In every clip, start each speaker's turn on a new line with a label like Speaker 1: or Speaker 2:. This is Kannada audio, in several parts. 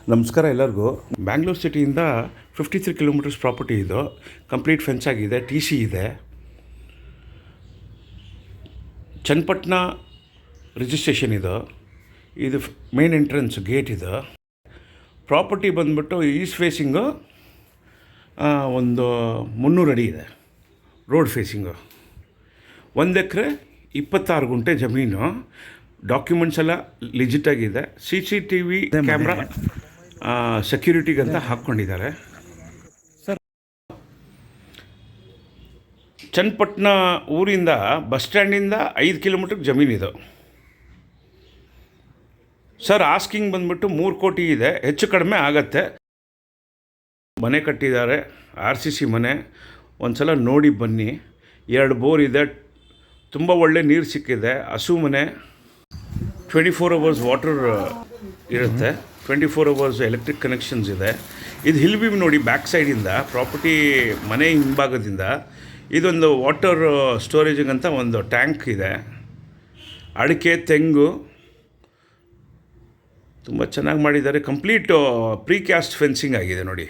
Speaker 1: ನಮಸ್ಕಾರ ಎಲ್ಲರಿಗೂ. ಬ್ಯಾಂಗ್ಳೂರು ಸಿಟಿಯಿಂದ 53 ಕಿಲೋಮೀಟರ್ಸ್ ಪ್ರಾಪರ್ಟಿ ಇದು. ಕಂಪ್ಲೀಟ್ ಫೆನ್ಸ್ ಆಗಿದೆ, ಟಿ ಸಿ ಇದೆ. ಚನ್ನಪಟ್ಟಣ ರಿಜಿಸ್ಟ್ರೇಷನ್ ಇದು ಮೇನ್ ಎಂಟ್ರೆನ್ಸ್ ಗೇಟ್ ಇದು. ಪ್ರಾಪರ್ಟಿ ಬಂದ್ಬಿಟ್ಟು ಈಸ್ಟ್ ಫೇಸಿಂಗು ಒಂದು 300 ಅಡಿ ಇದೆ. ರೋಡ್ ಫೇಸಿಂಗು 1 ಎಕರೆ 26 ಗುಂಟೆ ಜಮೀನು. ಡಾಕ್ಯುಮೆಂಟ್ಸ್ ಎಲ್ಲ ಲಿಜಿಟಾಗಿದೆ. CCTV ಕ್ಯಾಮ್ರಾ ಸೆಕ್ಯೂರಿಟಿಗಂತ ಹಾಕ್ಕೊಂಡಿದ್ದಾರೆ. ಚನ್ನಪಟ್ಟಣ ಊರಿಂದ ಬಸ್ ಸ್ಟ್ಯಾಂಡಿಂದ 5 ಕಿಲೋಮೀಟ್ರಿಗೆ ಜಮೀನಿದು. ಸರ್ ಆಸ್ಕಿಂಗ್ ಬಂದ್ಬಿಟ್ಟು 3 ಕೋಟಿ ಇದೆ, ಹೆಚ್ಚು ಕಡಿಮೆ ಆಗತ್ತೆ. ಮನೆ ಕಟ್ಟಿದ್ದಾರೆ, RCC ಮನೆ. ಒಂದು ಸಲ ನೋಡಿ ಬನ್ನಿ. 2 ಬೋರ್ ಇದೆ, ತುಂಬ ಒಳ್ಳೆ ನೀರು ಸಿಕ್ಕಿದೆ. ಹಸು ಮನೆ, 24 ಅವರ್ಸ್ ವಾಟರ್ ಇರುತ್ತೆ, 24 ಅವರ್ಸ್ ಎಲೆಕ್ಟ್ರಿಕ್ ಕನೆಕ್ಷನ್ಸ್ ಇದೆ. ಇದು ಹಿಲ್ ವ್ಯೂ ನೋಡಿ, ಬ್ಯಾಕ್ ಸೈಡಿಂದ ಪ್ರಾಪರ್ಟಿ ಮನೆ ಹಿಂಭಾಗದಿಂದ ಇದೊಂದು ವಾಟರ್ ಸ್ಟೋರೇಜಿಗಂತ ಒಂದು ಟ್ಯಾಂಕ್ ಇದೆ. ಅಡಿಕೆ, ತೆಂಗು ತುಂಬ ಚೆನ್ನಾಗಿ ಮಾಡಿದ್ದಾರೆ. ಕಂಪ್ಲೀಟ್ ಪ್ರೀಕ್ಯಾಸ್ಟ್ ಫೆನ್ಸಿಂಗ್ ಆಗಿದೆ ನೋಡಿ.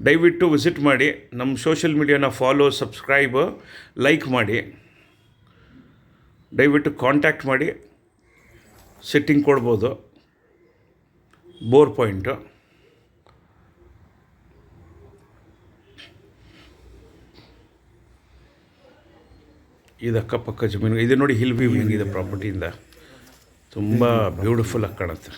Speaker 1: ದಯವಿಟ್ಟು ವಿಸಿಟ್ ಮಾಡಿ. ನಮ್ಮ ಸೋಷಿಯಲ್ ಮೀಡಿಯಾನ ಫಾಲೋ, ಸಬ್ಸ್ಕ್ರೈಬ್, ಲೈಕ್ ಮಾಡಿ. ದಯವಿಟ್ಟು ಕಾಂಟ್ಯಾಕ್ಟ್ ಮಾಡಿ, ಸೆಟ್ಟಿಂಗ್ ಕೊಡ್ಬೋದು. ಬೋರ್ ಪಾಯಿಂಟು ಇದು. ಅಕ್ಕಪಕ್ಕ ಜಮೀನು ಇದು ನೋಡಿ. ಹಿಲ್ ವ್ಯೂ ಹೆಂಗಿದೆ ಪ್ರಾಪರ್ಟಿಯಿಂದ, ತುಂಬ ಬ್ಯೂಟಿಫುಲ್ಲಾಗಿ ಕಾಣುತ್ತೆ.